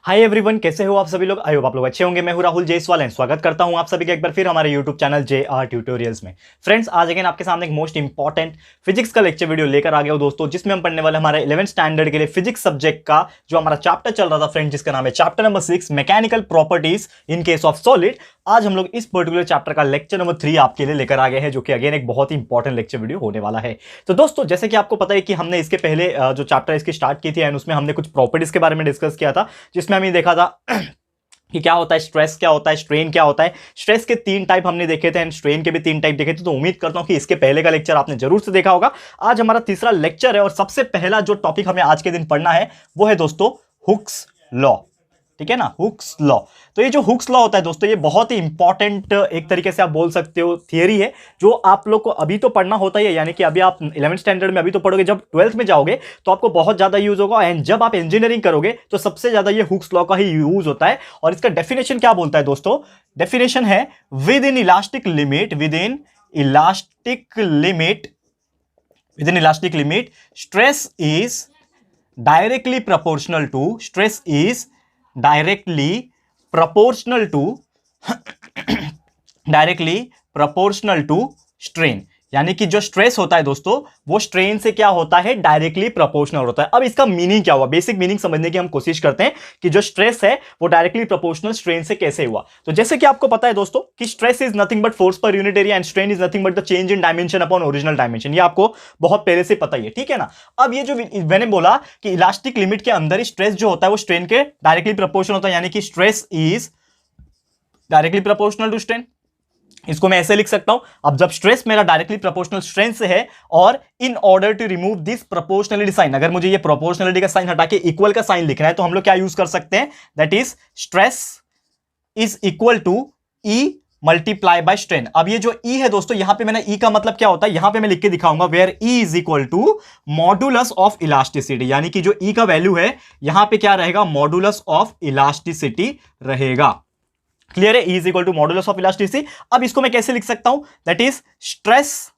Hi everyone, कैसे हो आप सभी लोग। आई होप आप लोग अच्छे होंगे। मैं हूं राहुल जयसवाल एंड स्वागत करता हूं आप सभी का एक बार फिर हमारे यूट्यूब चैनल JR ट्यूटोरियल्स में। फ्रेंड्स, आज अगेन आपके सामने एक मोस्ट इंपॉर्टेंट फिजिक्स का लेक्चर वीडियो लेकर आ गया हूं दोस्तों, जिसमें हम पढ़ने वाले हमारे 11th स्टैंडर्ड के लिए फिजिक्स सब्जेक्ट का जो हमारा चैप्टर चल रहा था फ्रेंड्स, जिसका नाम है chapter number 6 mechanical properties in case of solid. आज हम लोग इस पर्टिकुलर चैप्टर का लेक्चर नंबर 3 आपके लिए लेकर आ गए हैं, जो कि अगेन एक बहुत ही इंपॉर्टेंट लेक्चर वीडियो होने वाला है। तो दोस्तों, जैसे कि आपको पता है कि हमने इसके पहले जो चैप्टर इसकी स्टार्ट की थी एंड उसमें हमने कुछ प्रॉपर्टीज के बारे में डिस्कस किया था, जिसमें हमने देखा था कि क्या होता है स्ट्रेस, क्या होता है स्ट्रेन, क्या होता है। स्ट्रेस के 3 टाइप हमने देखे थे एंड स्ट्रेन के भी 3 टाइप देखे थे। तो उम्मीद करता हूं कि इसके पहले का लेक्चर आपने जरूर से देखा होगा। आज हमारा तीसरा लेक्चर है और सबसे पहला जो टॉपिक हमें आज के दिन पढ़ना है वो है दोस्तों हुक्स लॉ। ठीक है ना, हुक्स लॉ। तो ये जो हुक्स लॉ होता है दोस्तों, ये बहुत ही इंपॉर्टेंट एक तरीके से आप बोल सकते हो थियरी है, जो आप लोग को अभी तो पढ़ना होता है। यानी कि अभी आप 11th स्टैंडर्ड में अभी तो पढ़ोगे, जब 12th में जाओगे तो आपको बहुत ज्यादा यूज होगा। एंड जब आप इंजीनियरिंग करोगे तो सबसे ज्यादा ये हुक्स लॉ का ही यूज होता है। और इसका डेफिनेशन क्या बोलता है दोस्तों? डेफिनेशन है within elastic limit, within elastic limit stress is directly proportional to strain. यानी कि जो स्ट्रेस होता है दोस्तों, वो स्ट्रेन से क्या होता है, डायरेक्टली प्रोपोर्शनल होता है। अब इसका मीनिंग क्या हुआ, बेसिक मीनिंग समझने की हम कोशिश करते हैं कि जो स्ट्रेस है वो डायरेक्टली प्रोपोर्शनल स्ट्रेन से कैसे हुआ। तो जैसे कि आपको पता है दोस्तों कि stress is nothing but force per unit area and strain is nothing but the change in dimension upon original dimension. ये आपको बहुत पहले से पता ही है, ठीक है ना। अब ये जो मैंने बोला कि इलास्टिक लिमिट के अंदर ही स्ट्रेस जो होता है वो स्ट्रेन के डायरेक्टली प्रोपोर्शनल होता है, यानी कि stress is directly proportional to strain. इसको मैं ऐसे लिख सकता हूं, अब जब स्ट्रेस मेरा डायरेक्टली प्रोपोर्शनल स्ट्रेन से है और in order to remove this proportionality sign, अगर मुझे ये प्रोपोर्शनलिटी का साइन हटा के इक्वल का साइन लिखना है तो हम लोग क्या यूज कर सकते हैं, that is stress is equal to E multiply by strain. अब ये जो ई है दोस्तों, यहां पे मैंने ई का मतलब क्या होता है यहां पे मैं लिख के दिखाऊंगा, where E is equal to modulus of elasticity. यानी कि जो ई का वैल्यू है यहां पे क्या रहेगा, मॉडुलस ऑफ इलास्टिसिटी रहेगा। क्लियर है, is equal to modulus of elasticity. अब इसको मैं कैसे लिख सकता हूं, that is stress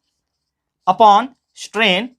upon strain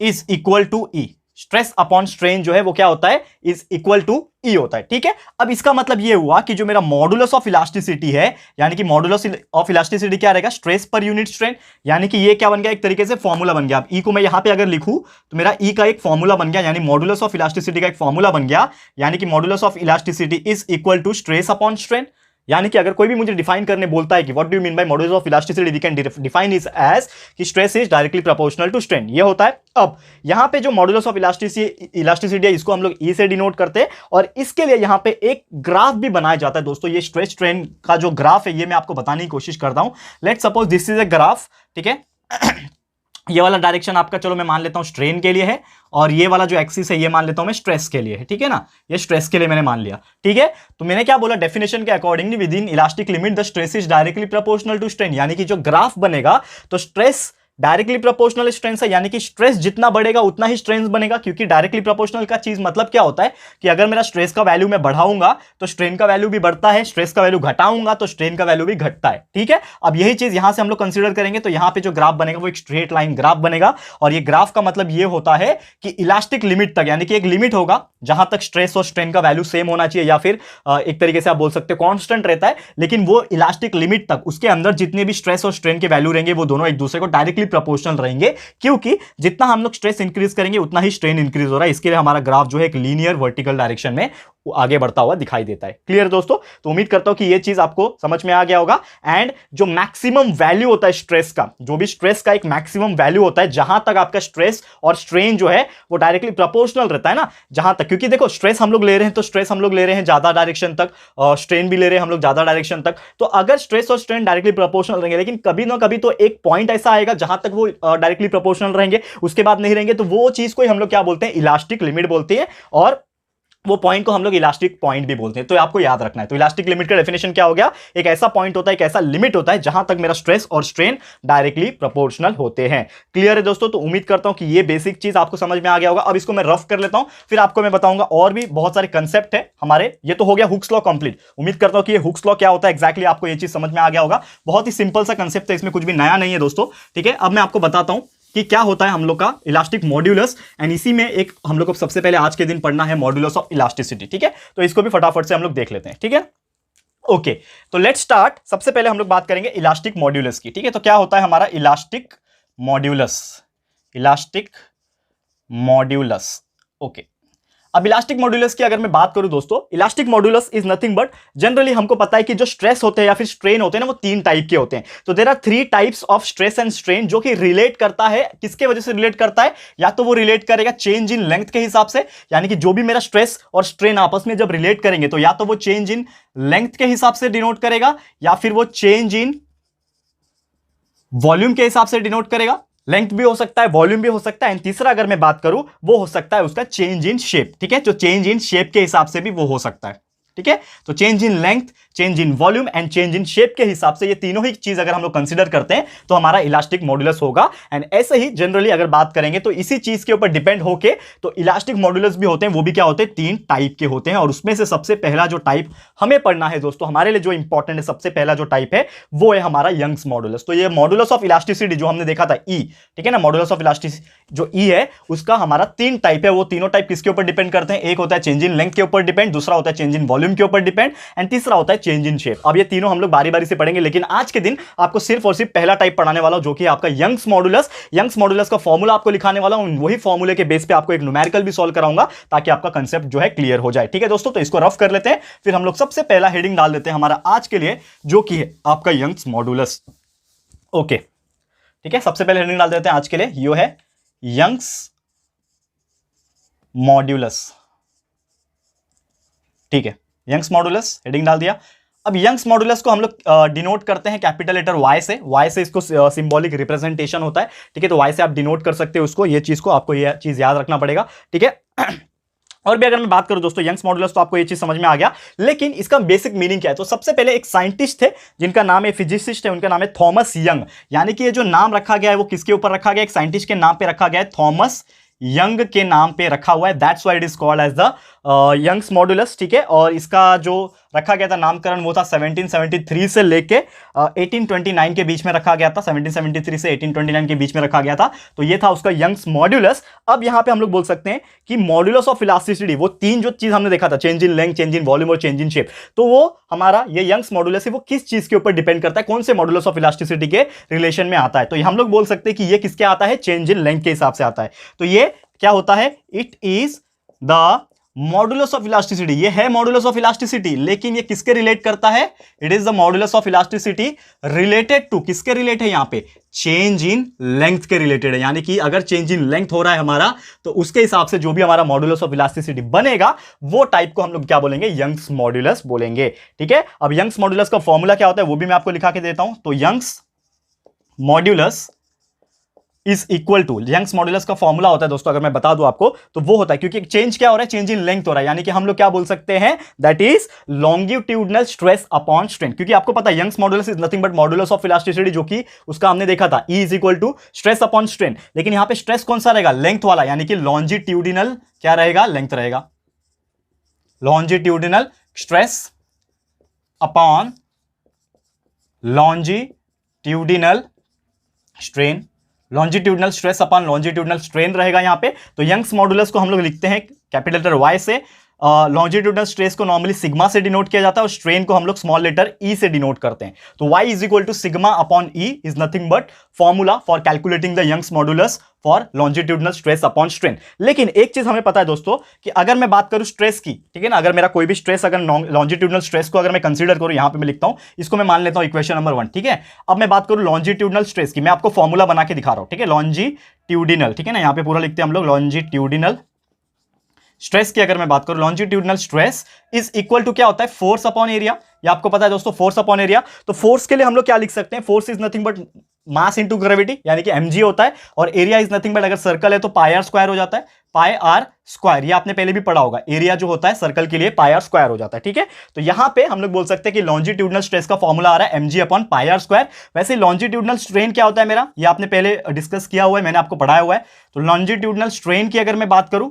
is equal to E. Stress upon strain जो है वो क्या होता है, इज इक्वल टू ई होता है। ठीक है, अब इसका मतलब ये हुआ कि जो मेरा मॉडुलस ऑफ इलास्टिसिटी है, यानी कि मॉडुलस ऑफ इलास्टिसिटी क्या रहेगा, स्ट्रेस पर यूनिट स्ट्रेन। यानी कि ये क्या बन गया, एक तरीके से फॉर्मूला बन गया। अब ई को मैं यहां पे अगर लिखूं तो मेरा ई का एक फॉर्मूला बन गया, यानी मॉडुलस ऑफ इलास्टिसिटी का एक फॉर्मूला बन गया। यानी कि modulus of elasticity is equal to stress upon strain. यानी कि अगर कोई भी मुझे डिफाइन करने बोलता है कि what do you mean by modulus of elasticity, we can define is as कि stress is directly proportional to strain, ये होता है। अब यहां पे जो मॉडुलस ऑफ इलास्टिसिटी है इसको हम लोग ई से डिनोट करते हैं, और इसके लिए यहां पे एक ग्राफ भी बनाया जाता है दोस्तों। ये स्ट्रेस स्ट्रेन का जो ग्राफ है ये मैं आपको बताने की कोशिश करता हूं। Let's suppose this is a graph, ठीक है। ये वाला डायरेक्शन आपका, चलो मैं मान लेता हूं स्ट्रेन के लिए है, और ये वाला जो एक्सिस है ये मान लेता हूं मैं स्ट्रेस के लिए है, ठीक है ना। ये स्ट्रेस के लिए मैंने मान लिया, ठीक है। तो मैंने क्या बोला, डेफिनेशन के accordingly within elastic limit the stress is directly proportional to strain. यानी कि जो ग्राफ बनेगा तो स्ट्रेस डायरेक्टली प्रोपोर्शनल स्ट्रेन है, यानी कि स्ट्रेस जितना बढ़ेगा उतना ही स्ट्रेन बनेगा। क्योंकि डायरेक्टली प्रोपोर्शनल का चीज मतलब क्या होता है कि अगर मेरा स्ट्रेस का वैल्यू मैं बढ़ाऊंगा तो स्ट्रेन का वैल्यू भी बढ़ता है, स्ट्रेस का वैल्यू घटाऊंगा तो स्ट्रेन का वैल्यू भी घटता है, ठीक है। अब यही चीज यहां से हम लोग कंसीडर करेंगे, तो यहां पे जो ग्राफ बनेगा वो एक स्ट्रेट लाइन ग्राफ बनेगा। और ये ग्राफ का मतलब ये होता है कि इलास्टिक लिमिट तक, यानी कि एक लिमिट होगा जहां तक स्ट्रेस और स्ट्रेन का वैल्यू सेम होना चाहिए, या फिर एक तरीके से आप बोल सकते हो कांस्टेंट रहता है, लेकिन वो इलास्टिक लिमिट तक उसके अंदर जितने भी स्ट्रेस और स्ट्रेन के वैल्यू रहेंगे वो दोनों एक दूसरे को डायरेक्टली प्रोपोर्शनल रहेंगे। क्योंकि जितना हम लोग स्ट्रेस इंक्रीज करेंगे उतना ही स्ट्रेन इंक्रीज हो रहा है। इसके लिए हमारा ग्राफ जो है एक लीनियर वर्टिकल डायरेक्शन में आगे बढ़ता हुआ दिखाई देता है। क्लियर दोस्तों, तो उम्मीद करता हूं कि यह चीज आपको समझ में आ गया होगा। एंड जो मैक्सिमम वैल्यू होता है स्ट्रेस का, जो भी स्ट्रेस का एक मैक्सिमम वैल्यू होता है, जहां तक आपका स्ट्रेस और स्ट्रेन जो है वो डायरेक्टली प्रोपोर्शनल रहता है ना, जहां तक, क्योंकि देखो स्ट्रेस हम लोग ले रहे हैं तो स्ट्रेस हम लोग ले रहे हैं ज्यादा डायरेक्शन तक, स्ट्रेन भी ले रहे हैं हम लोग ज्यादा डायरेक्शन तक। तो अगर स्ट्रेस और स्ट्रेन डायरेक्टली प्रोपोर्शनल रहेंगे, लेकिन कभी ना कभी तो एक पॉइंट ऐसा आएगा जहां तक वो डायरेक्टली प्रोपोर्शनल रहेंगे, उसके बाद नहीं रहेंगे, तो वो चीज को हम लोग क्या बोलते हैं, इलास्टिक लिमिट बोलते हैं। और वो पॉइंट को हम लोग इलास्टिक पॉइंट भी बोलते हैं। तो आपको याद रखना है, तो इलास्टिक लिमिट का डेफिनेशन क्या हो गया, एक ऐसा पॉइंट होता है, एक ऐसा लिमिट होता है जहां तक मेरा स्ट्रेस और स्ट्रेन डायरेक्टली प्रोपोर्शनल होते हैं। क्लियर है दोस्तों, तो उम्मीद करता हूं कि ये बेसिक चीज आपको समझ में आ गया होगा। अब इसको मैं रफ कर लेता हूं, फिर आपको मैं बताऊंगा और भी बहुत सारे कंसेप्ट है हमारे। ये तो हो गया हुक्स लॉ कंप्लीट। उम्मीद करता हूं कि ये हुक्स लॉ क्या होता है एग्जैक्टली आपको ये चीज समझ में आ गया होगा। बहुत ही सिंपल सा कंसेप्ट है, इसमें कुछ भी नया नहीं है दोस्तों, ठीक है। अब मैं आपको बताता हूं कि क्या होता है हम लोग का इलास्टिक मॉड्यूलस, एंड इसी में एक हम लोग को सबसे पहले आज के दिन पढ़ना है मॉड्यूलस ऑफ इलास्टिसिटी। ठीक है, तो इसको भी फटाफट से हम लोग देख लेते हैं। ठीक है, ओके, तो लेट्स स्टार्ट। सबसे पहले हम लोग बात करेंगे इलास्टिक मॉड्यूलस की। ठीक है, तो क्या होता है हमारा elastic modulus, elastic modulus. Okay, अब इलास्टिक मॉड्यूलस की अगर मैं बात करूं दोस्तों, elastic modulus is nothing but, generally हमको पता है कि जो स्ट्रेस होते हैं या फिर स्ट्रेन होते हैं ना, वो तीन टाइप के होते हैं। तो there are three types of stress and strain, जो कि रिलेट करता है, किसके वजह से रिलेट करता है, या तो वो रिलेट करेगा चेंज इन लेंथ के हिसाब से, यानी कि जो भी मेरा स्ट्रेस और स्ट्रेन आपस में जब रिलेट करेंगे तो या तो वो चेंज इन लेंथ के हिसाब से डिनोट करेगा, या फिर वो चेंज इन वॉल्यूम के हिसाब से डिनोट करेगा। लेंथ भी हो सकता है, वॉल्यूम भी हो सकता है, एंड तीसरा अगर मैं बात करूं वो हो सकता है उसका चेंज इन शेप। ठीक है, जो चेंज इन शेप के हिसाब से भी वो हो सकता है। ठीक है, तो change in length, change in volume and change in shape के हिसाब से ये तीनों ही चीज अगर हम लोग कंसीडर करते हैं तो हमारा इलास्टिक मॉड्यूलस होगा। एंड ऐसे ही जनरली अगर बात करेंगे तो इसी चीज के ऊपर डिपेंड होके तो इलास्टिक मॉड्यूलस भी होते हैं, वो भी क्या होते हैं, तीन टाइप के होते हैं। और उसमें से सबसे पहला जो टाइप हमें पढ़ना है दोस्तों, हमारे लिए जो इंपॉर्टेंट है, सबसे पहला जो टाइप है वो है हमारा यंग्स मॉड्यूलस। तो ये मॉड्यूलस ऑफ इलास्टिसिटी जो हमने देखा था ई, ठीक है ना, मॉड्यूलस ऑफ इलास्टिसिटी जो ई है उसका हमारा तीन टाइप है। वो तीनों टाइप किसके ऊपर डिपेंड करते हैं, एक होता है चेंज इन लेंथ के ऊपर डिपेंड, दूसरा होता है चेंज इन वॉल्यूम के ऊपर डिपेंड, एंड तीसरा होता है चेंज इन शेप। अब ये तीनों हम लोग बारी बारी से पढ़ेंगे, लेकिन आज के दिन आपको सिर्फ और सिर्फ पहला टाइप पढ़ाने वाला हूं, जो कि आपका यंग्स मॉड्यूलस। यंग्स मॉड्यूलस का फॉर्मूला आपको लिखाने वाला हूं, वही फॉर्मूले के बेस पे आपको एक न्यूमेरिकल भी सॉल्व कराऊंगा ताकि आपका कंसेप्ट जो है क्लियर हो जाए। ठीक है दोस्तों, तो इसको रफ कर लेते हैं, फिर हम लोग सबसे पहला हेडिंग डाल देते हैं हमारा आज के लिए, जो कि है आपका यंग्स मॉड्यूलस। ओके, ठीक है, सबसे पहले हेडिंग डाल देते हैं आज के लिए, यो है यंग्स मॉड्यूलस। ठीक है, यंग्स मॉड्यूलस हेडिंग डाल दिया। अब यंग्स मॉड्यूलस को हम लोग डिनोट करते हैं कैपिटल लेटर वाई से। वाई से इसको सिंबॉलिक रिप्रेजेंटेशन होता है। ठीक है, तो वाई से आप डिनोट कर सकते हो उसको, ये चीज को आपको ये चीज याद रखना पड़ेगा। ठीक है, और भी अगर मैं बात करूं दोस्तों यंग्स मॉड्यूलस, तो आपको ये चीज समझ में आ गया, लेकिन इसका बेसिक मीनिंग क्या है। तो सबसे पहले एक साइंटिस्ट थे जिनका नाम है, फिजिसिस्ट है, उनका नाम है थॉमस यंग। यानी कि ये जो नाम रखा गया है वो किसके ऊपर रखा गया है, एक साइंटिस्ट के नाम पे रखा गया है, थॉमस यंग के नाम पे रखा हुआ है। That's why it is called as the Young's modulus. ठीक है, और इसका जो रखा गया था नामकरण वो था 1773 से लेके 1829 के बीच में रखा गया था। 1773 से 1829 के बीच में रखा गया था, तो ये था उसका यंग्स मॉड्यूलस। अब यहां पे हम लोग बोल सकते हैं कि मॉड्यूलस ऑफ इलास्टिसिटी, वो तीन जो चीज हमने देखा था, change in length, change in volume और चेंज इन शेप, तो वो हमारा ये यंग्स मॉड्यूलस है वो किस चीज के ऊपर डिपेंड करता है, कौन से मॉड्यूलस ऑफ इलास्टिसिटी के रिलेशन में आता है। तो हम लोग बोल सकते हैं कि ये किसके आता है, चेंज इन लेंथ के हिसाब से आता है। तो ये क्या होता है, it is the modulus of elasticity. ये है मॉड्यूलस ऑफ इलास्टिसिटी, लेकिन ये किसके रिलेट करता है, it is the modulus of elasticity related to, किसके रिलेट है यहां पे, चेंज इन लेंथ के रिलेटेड है। यानी कि अगर चेंज इन लेंथ हो रहा है हमारा, तो उसके हिसाब से जो भी हमारा मॉड्यूलस ऑफ इलास्टिसिटी बनेगा वो टाइप को हम लोग क्या बोलेंगे, यंग्स मॉड्यूलस बोलेंगे। ठीक है, अब यंग्स मॉड्यूलस का फॉर्मूला क्या होता है वो भी मैं आपको लिखा के देता हूं। तो Young's modulus is equal to, Young's modulus का फॉर्मूला होता है दोस्तों, अगर मैं बता दूं आपको, तो वो होता है, क्योंकि चेंज क्या हो रहा है, चेंज इन लेंथ हो रहा है, यानी कि हम लोग क्या बोल सकते हैं, that is longitudinal stress upon strain. क्योंकि आपको पता है Young's modulus is nothing but modulus of elasticity, जो कि उसका हमने देखा था E is equal to stress upon strain. लेकिन यहां पे स्ट्रेस कौन सा रहेगा, लेंथ वाला, यानी कि लॉन्जिट्यूडिनल क्या रहेगा, लेंथ रहेगा, longitudinal stress upon longitudinal strain, longitudinal stress upon longitudinal strain रहेगा यहां पे। तो यंग्स मॉड्यूलस को हम लोग लिखते हैं कैपिटल लेटर वाई से। लॉन्जिट्यूडनल स्ट्रेस को नॉर्मली सिग्मा से डिनोट किया जाता है और स्ट्रेन को हम लोग स्मॉल लेटर ई से डिनोट करते हैं। तो y is equal to sigma upon E is nothing but formula for calculating the Young's modulus for longitudinal stress upon strain. लेकिन एक चीज हमें पता है दोस्तों कि अगर मैं बात करूं स्ट्रेस की, ठीक है ना, अगर मेरा कोई भी स्ट्रेस, अगर लॉन्जिट्यूडनल स्ट्रेस को अगर मैं कंसीडर करूं, यहां पे मैं लिखता हूं, इसको मैं मान लेता हूं इक्वेशन नंबर 1। ठीक है, अब मैं बात करूं लॉन्जिट्यूडनल स्ट्रेस की, मैं आपको फॉर्मूला बना के दिखा रहा हूं। ठीक है, लॉन्जिट्यूडिनल, ठीक है ना, यहां पे पूरा लिखते हैं हम लोग, लॉन्जिट्यूडिनल स्ट्रेस की अगर मैं बात करूं, longitudinal stress is equal to क्या होता है, फोर्स अपॉन एरिया। ये आपको पता है दोस्तों, फोर्स अपॉन एरिया। तो फोर्स के लिए हम लोग क्या लिख सकते हैं, force is nothing but mass into gravity, यानी कि mg होता है, और एरिया इज नथिंग बट, अगर सर्कल है तो पाई आर स्क्वायर हो जाता है, पाई आर स्क्वायर। ये आपने पहले भी पढ़ा होगा, एरिया जो होता है सर्कल के लिए पाई आर स्क्वायर हो जाता है। ठीक है, तो यहां पे हम लोग बोल सकते हैं कि लॉन्जिट्यूडनल स्ट्रेस का फॉर्मूला आ रहा है mg upon pi R square. वैसे लॉन्जिट्यूडनल स्ट्रेन क्या होता है मेरा, ये आपने पहले डिस्कस किया हुआ है, मैंने आपको पढ़ाया हुआ है। तो लॉन्जिट्यूडनल स्ट्रेन की अगर मैं बात करूं,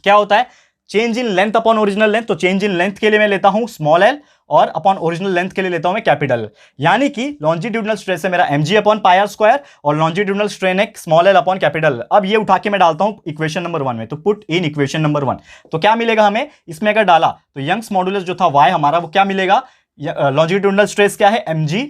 क्या होता है, change in length upon original length, तो चेंज इन लेंथ के लिए मैं लेता हूं स्मॉल एल और अपॉन ओरिजिनल लेंथ के लिए लेता हूं मैं कैपिटल। यानी कि लॉन्जिट्यूडिनल स्ट्रेस है मेरा mg upon pi R square और लॉन्जिट्यूडिनल स्ट्रेन है स्मॉल एल अपॉन कैपिटल। अब ये उठा के मैं डालता हूं इक्वेशन नंबर 1 में, तो पुट इन इक्वेशन नंबर 1, तो क्या मिलेगा हमें इसमें अगर डाला तो यंग्स मॉडुलस जो था y हमारा वो क्या मिलेगा, लॉन्जिट्यूडिनल स्ट्रेस क्या है mg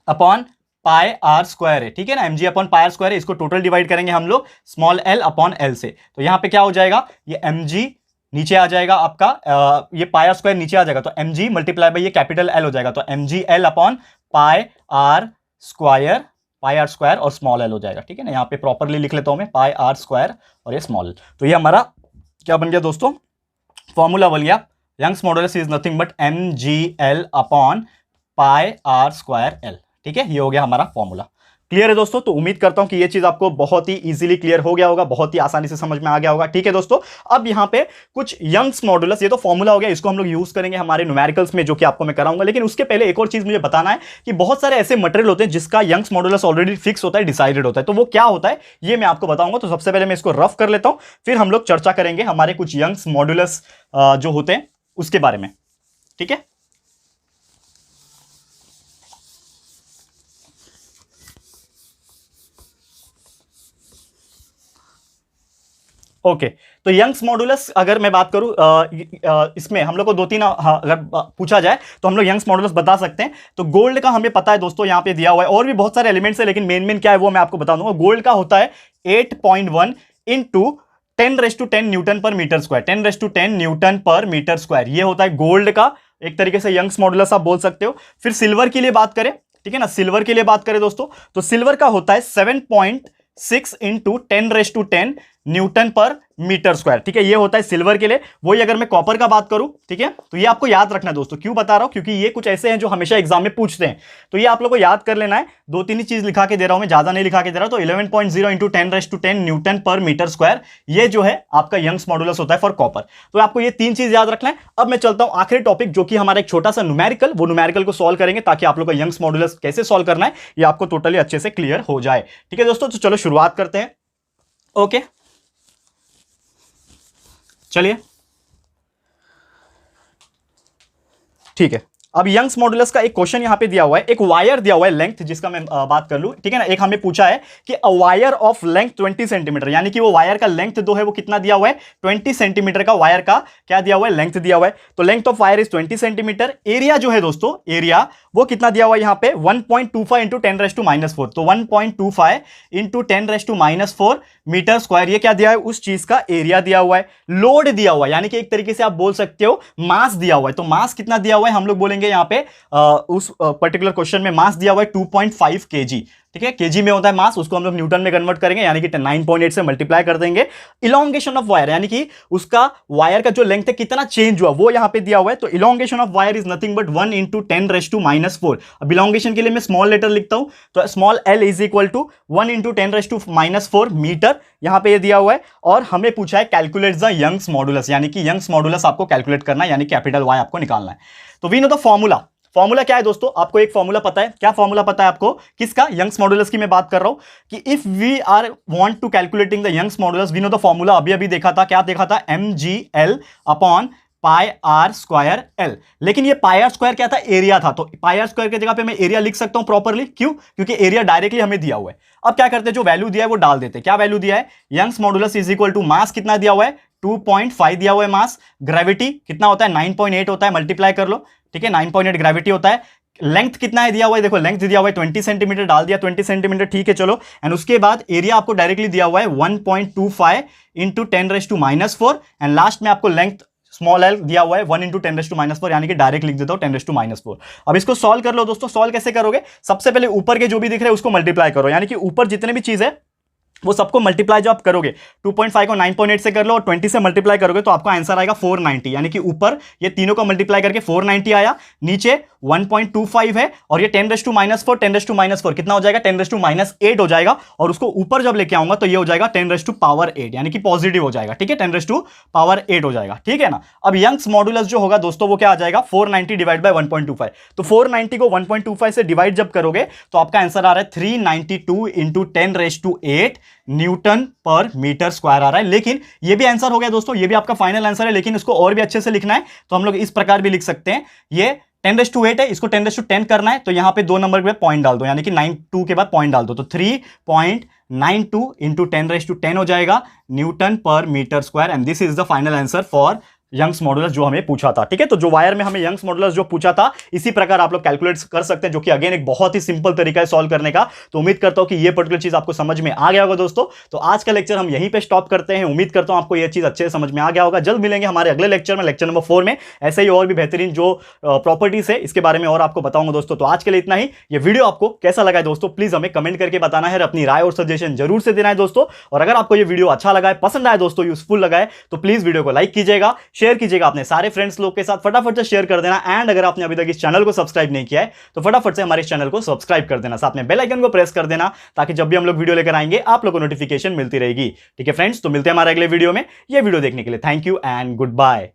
upon pi R square है, ठीक है ना, mg upon pi R square है, इसको टोटल डिवाइड करेंगे हम लोग स्मॉल l अपॉन l से, तो यहां पे क्या हो जाएगा, ये mg नीचे आ जाएगा आपका, ये पाई आर स्क्वायर नीचे आ जाएगा, तो mg मल्टीप्लाई बाई ये कैपिटल L हो जाएगा, तो mg l upon pi R square और स्मॉल l हो जाएगा, ठीक है ना। यहां पे प्रॉपरली लिख लेता हूं मैं पाई आर स्क्वायर और ये स्मॉल l, तो ये हमारा क्या बन गया दोस्तों, फॉर्मूला बन गया, Young's modulus is nothing but mgl upon pi R square l, ठीक है, ये हो गया हमारा फॉर्मूला। क्लियर है दोस्तों, तो उम्मीद करता हूं कि ये चीज आपको बहुत ही इजीली क्लियर हो गया होगा, बहुत ही आसानी से समझ में आ गया होगा, ठीक है दोस्तों। अब यहां पे कुछ यंग्स मॉडुलस, ये तो फॉर्मूला हो गया, इसको हम लोग यूज करेंगे हमारे न्यूमेरिकल्स में, जो कि आपको मैं कराऊंगा, लेकिन उसके पहले एक और चीज मुझे बताना है कि बहुत सारे ऐसे मटेरियल होते हैं जिसका यंग्स मॉडुलस ऑलरेडी फिक्स होता है, डिसाइडेड होता है, तो वो क्या होता है ये मैं आपको बताऊंगा। तो सबसे पहले मैं इसको रफ कर लेता हूं, फिर हम लोग चर्चा करेंगे हमारे कुछ यंग्स मॉडुलस जो होते हैं उसके बारे में, ठीक है। ओके तो यंग्स मॉडुलस अगर मैं बात करूं, इसमें हम लोग को 2-3 अगर पूछा जाए तो हम लोग यंग्स मॉडुलस बता सकते हैं। तो गोल्ड का हमें पता है दोस्तों, यहां पे दिया हुआ है, और भी बहुत सारे एलिमेंट्स है, लेकिन मेन क्या है वो मैं आपको बता दूंगा। गोल्ड का होता है 8.1 into 10⁻10 Newton per metre square, 10⁻10 Newton per metre square, ये होता है गोल्ड का एक तरीके से यंग्स मॉडुलस आप बोल सकते हो। फिर सिल्वर के लिए बात करें, ठीक है ना, सिल्वर के लिए बात करें दोस्तों, तो सिल्वर का होता है 7.6 into 10⁻10 Newton per metre square, ठीक है, ये होता है सिल्वर के लिए। वही अगर मैं कॉपर का बात करूं, ठीक है, तो ये आपको याद रखना है दोस्तों, क्यों बता रहा हूं, क्योंकि ये कुछ ऐसे हैं जो हमेशा एग्जाम में पूछते हैं, तो ये आप लोगों को याद कर लेना है। 2-3 ही चीज लिखा के दे रहा हूं मैं, ज्यादा नहीं लिखा के दे रहा, तो 11.0 into 10⁻10 Newton per metre square, ये जो है आपका यंग्स मॉडुलस होता है फॉर कॉपर। तो आपको ये 3 चीज याद रखना है। अब मैं चलता हूं आखिरी टॉपिक, जो कि हमारा एक छोटा सा न्यूमेरिकल, वो न्यूमेरिकल को सॉल्व करेंगे ताकि आप लोग का यंग्स मॉडुलस कैसे सॉल्व करना है ये आपको टोटली अच्छे से क्लियर हो जाए, ठीक है दोस्तों। तो चलो शुरुआत करते हैं। ओके चलिए ठीक है, अब यंग्स मॉडुलस का एक क्वेश्चन यहां पे दिया हुआ है, एक वायर दिया हुआ है लेंथ, जिसका मैं बात कर लूं, ठीक है ना। एक हमें पूछा है कि a wire of length 20 centimetre, यानी कि वो वायर का लेंथ दो है, वो कितना दिया हुआ है 20 सेंटीमीटर का वायर का क्या दिया हुआ है, लेंथ दिया हुआ है। तो length of wire is 20 centimetre. Area जो है दोस्तों, एरिया वो कितना दिया हुआ है यहां पे 1.25 इंटू 10⁻⁻4, तो 1.25 इंटू 10⁻⁻4 मीटर स्क्वायर, ये क्या दिया है, उस चीज का एरिया दिया हुआ है। लोड दिया हुआ है, यानी कि एक तरीके से आप बोल सकते हो मास दिया हुआ है, तो मास कितना दिया हुआ है हम लोग बोलेंगे यहां पे, उस पर्टिकुलर क्वेश्चन में मास दिया हुआ है 2.5 kg, ठीक है, केजी में होता है मास, उसको हम लोग न्यूटन में कन्वर्ट करेंगे, यानी कि 9.8 से मल्टीप्लाई कर देंगे। इलोंगेशन ऑफ वायर, यानी कि उसका वायर का जो लेंथ है कितना चेंज हुआ वो यहां पे दिया हुआ है, तो elongation of wire is nothing but 1 into 10⁻⁻4। अब इलोंगेशन के लिए मैं स्मॉल लेटर लिखता हूं, तो small l is equal to 1 into 10⁻⁻4 metre, यहां पे ये दिया हुआ है। और हमें पूछा है कैलकुलेट द यंग्स मॉडुलस, यानी कि यंग्स मॉडुलस आपको कैलकुलेट करना है, यानी कैपिटल Y आपको निकालना है। तो we know the formula, formula क्या है दोस्तों, आपको एक फॉर्मूला पता है, क्या फॉर्मूला पता है आपको, किसका, यंग्स मॉडुलस की मैं बात कर रहा हूं, कि if we are want to calculating the Young's modulus, we know the formula, अभी देखा था, क्या देखा था, mgl upon pi R square L. लेकिन ये पाई आर स्क्वायर क्या था, एरिया था, तो पाई आर स्क्वायर की जगह पे मैं एरिया लिख सकता हूं प्रॉपर्ली, क्यों, क्योंकि एरिया डायरेक्टली हमें दिया हुआ है। अब क्या करते हैं, जो वैल्यू दिया है वो डाल देते हैं। क्या वैल्यू दिया है, Young's modulus is equal to mass कितना दिया हुआ है 2.5 दिया हुआ है मास, ग्रेविटी कितना होता है 9.8 होता है, मल्टीप्लाई कर लो, ठीक है, 9.8 ग्रेविटी होता है। लेंथ कितना है दिया हुआ है, देखो लेंथ दिया हुआ है 20 सेंटीमीटर, डाल दिया 20 सेंटीमीटर, ठीक है चलो। एंड उसके बाद एरिया आपको डायरेक्टली दिया हुआ है 1.25 इंटू 10⁻⁻4, एंड लास्ट में आपको लेंथ स्मॉल एल दिया हुआ है 1 इंटू 10⁻⁻4, यानी कि डायरेक्ट लिख देता हूं 10⁻⁻4। अब इसको सॉल्व कर लो दोस्तों। सॉल्व कैसे करोगे, सबसे पहले ऊपर के जो भी दिख रहे हैं उसको मल्टीप्लाई करो, यानी कि ऊपर जितने भी चीज है वो सबको मल्टीप्लाई जो आप करोगे, 2.5 को 9.8 से कर लो और 20 से मल्टीप्लाई करोगे तो आपका आंसर आएगा 490, यानी कि ऊपर ये तीनों को मल्टीप्लाई करके 490 आया, नीचे 1.25 है, और ये 10⁻⁻4 कितना हो जाएगा 10⁻⁸ हो जाएगा, और उसको ऊपर जब लेके आऊंगा तो ये हो जाएगा 10⁻8, यानी कि पॉजिटिव हो जाएगा, ठीक है, 10⁻8 हो जाएगा, ठीक है ना। अब यंग्स मॉडुलस जो होगा दोस्तों वो क्या आ जाएगा 490 डिवाइड बाय 1.25, तो 490 को 1.25 से डिवाइड जब करोगे तो आपका आंसर आ रहा है 392 into 10⁻8 Newton per metre square आ रहा है। लेकिन ये भी आंसर हो गया दोस्तों, ये भी आपका फाइनल आंसर है, लेकिन इसको और भी अच्छे से लिखना है तो हम लोग इस प्रकार भी लिख सकते हैं। ये 10⁸ है, इसको 10⁸ करना है तो यहां पे 2 नंबर के बाद पॉइंट डाल दो, यानी कि 92 के बाद पॉइंट डाल दो, तो 3.92 इंटू 10⁻10 हो जाएगा newton per metre square. And this is the final answer for Young's modulus जो हमें पूछा था। ठीक है, तो जो वायर में हमें यंग्स मॉडुलस जो पूछा था, इसी प्रकार आप लोग कैलकुलेट कर सकते हैं, जो कि अगेन एक बहुत ही सिंपल तरीका है सॉल्व करने का। तो उम्मीद करता हूं कि ये पर्टिकुलर चीज आपको समझ में आ गया होगा दोस्तों। तो आज का लेक्चर हम यहीं पे स्टॉप करते हैं। उम्मीद करता हूं आपको ये चीज अच्छे से समझ में आ गया होगा। जल्द मिलेंगे हमारे अगले लेक्चर में, लेक्चर नंबर 4 में। ऐसे ही और भी बेहतरीन जो प्रॉपर्टीज है इसके बारे में और आपको बताऊंगा दोस्तों। तो आज के लिए इतना ही। ये वीडियो आपको कैसा लगा है दोस्तों, प्लीज हमें कमेंट करके बताना है, अपनी राय और सजेशन जरूर से देना है दोस्तों। और अगर आपको ये वीडियो अच्छा लगा है, पसंद आया दोस्तों, यूजफुल लगा है, तो प्लीज वीडियो को लाइक कीजिएगा, शेयर कीजिएगा अपने सारे फ्रेंड्स लोग के साथ, फटाफट से शेयर कर देना। एंड अगर आपने अभी तक इस चैनल को सब्सक्राइब नहीं किया है तो फटाफट से हमारे इस चैनल को सब्सक्राइब कर देना, साथ में बेल आइकन को प्रेस कर देना, ताकि जब भी हम लोग वीडियो लेकर आएंगे आप लोग को नोटिफिकेशन मिलती रहेगी। ठीक है फ्रेंड्स, तो मिलते हैं हमारे अगले वीडियो में। ये वीडियो देखने के लिए thank you and good bye.